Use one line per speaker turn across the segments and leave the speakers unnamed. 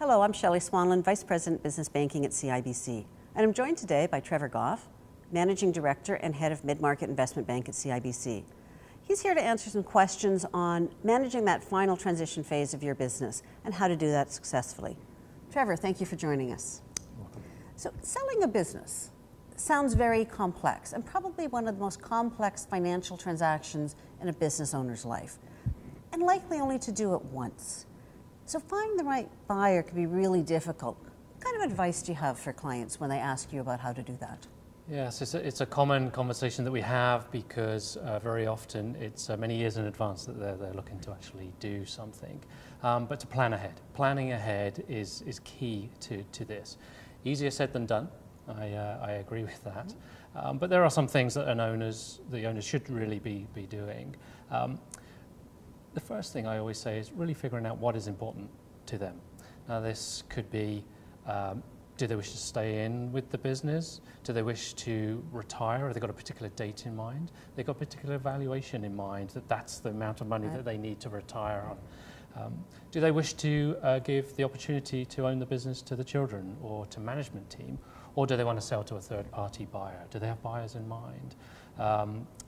Hello, I'm Shelley Swanlund, Vice President Business Banking at CIBC. And I'm joined today by Trevor Gough, Managing Director and Head of Mid-Market Investment Bank at CIBC. He's here to answer some questions on managing that final transition phase of your business and how to do that successfully. Trevor, thank you for joining us.
You're welcome.
So, selling a business sounds very complex and probably one of the most complex financial transactions in a business owner's life, and likely only to do it once. So finding the right buyer can be really difficult. What kind of advice do you have for clients when they ask you about how to do that?
Yes, it's a common conversation that we have because very often it's many years in advance that they're looking to actually do something. But to plan ahead. Planning ahead is key to this. Easier said than done. I agree with that. But there are some things that the owners should really be doing. The first thing I always say is really figuring out what is important to them. Now this could be, do they wish to stay in with the business? Do they wish to retire? Have they got a particular date in mind? They've got a particular valuation in mind that's the amount of money that they need to retire on. Do they wish to give the opportunity to own the business to the children or to management team? Or do they want to sell to a third-party buyer? Do they have buyers in mind?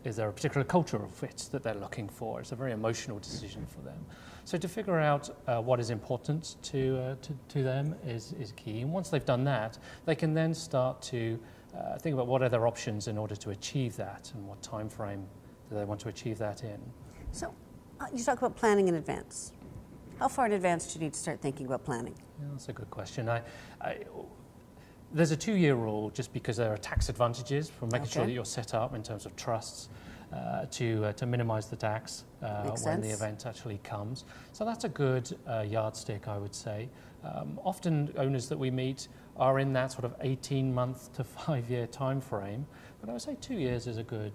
Is there a particular cultural fit that they're looking for? It's a very emotional decision for them. So to figure out what is important to them is key. And once they've done that, they can then start to think about what are their options in order to achieve that and what time frame do they want to achieve that in.
So you talk about planning in advance. How far in advance do you need to start thinking about planning?
Yeah, that's a good question. There's a 2-year rule just because there are tax advantages from making sure that you're set up in terms of trusts to minimize the tax when the event actually comes. So that's a good yardstick, I would say. Often owners that we meet are in that sort of 18-month to 5-year time frame, but I would say 2 years is a good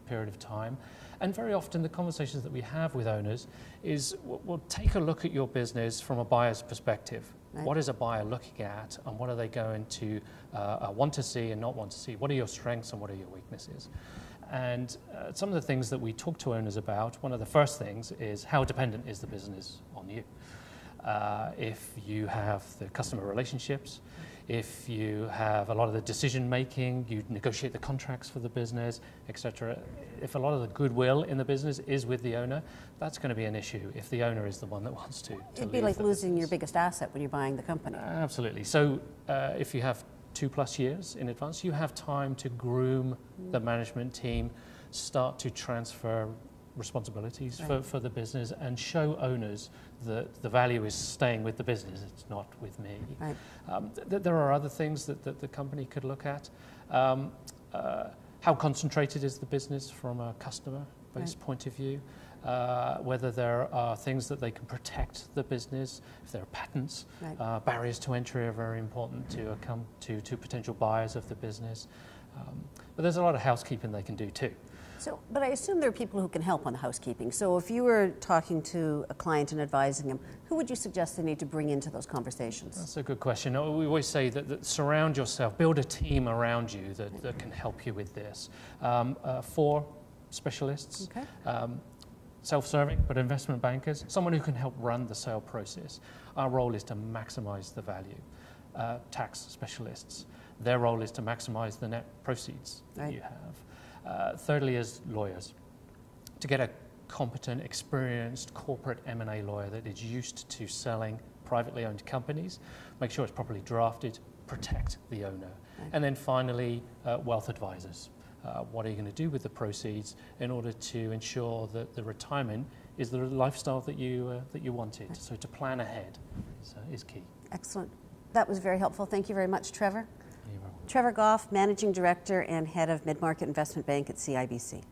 period of time. And very often the conversations that we have with owners is we'll take a look at your business from a buyer's perspective. Right. What is a buyer looking at and what are they going to want to see and not want to see? What are your strengths and what are your weaknesses? And some of the things that we talk to owners about, one of the first things is how dependent is the business on you? If you have the customer relationships, if you have a lot of the decision making, you negotiate the contracts for the business, etc. If a lot of the goodwill in the business is with the owner, that's going to be an issue if the owner is the one that wants to
It'd be like losing your biggest asset when you're buying the company.
Absolutely. So if you have 2+ years in advance, you have time to groom the management team, start to transfer responsibilities for the business and show owners that the value is staying with the business, it's not with me. Right. There are other things that the company could look at. How concentrated is the business from a customer-based point of view? Whether there are things that they can protect the business, if there are patents. Barriers to entry are very important to potential buyers of the business. But there's a lot of housekeeping they can do too.
So, but I assume there are people who can help on the housekeeping. So if you were talking to a client and advising them, who would you suggest they need to bring into those conversations? That's
a good question. We always say that surround yourself, build a team around you that can help you with this. 4 specialists, self-serving, but investment bankers, someone who can help run the sale process. Our role is to maximize the value. Tax specialists, their role is to maximize the net proceeds that you have. Thirdly is lawyers. To get a competent, experienced corporate M&A lawyer that is used to selling privately owned companies, make sure it's properly drafted, protect the owner. And then finally, wealth advisors. What are you going to do with the proceeds in order to ensure that the retirement is the lifestyle that you wanted? So to plan ahead is key.
Excellent. That was very helpful. Thank you very much, Trevor. Trevor Gough, Managing Director and Head of Mid-Market Investment Bank at CIBC.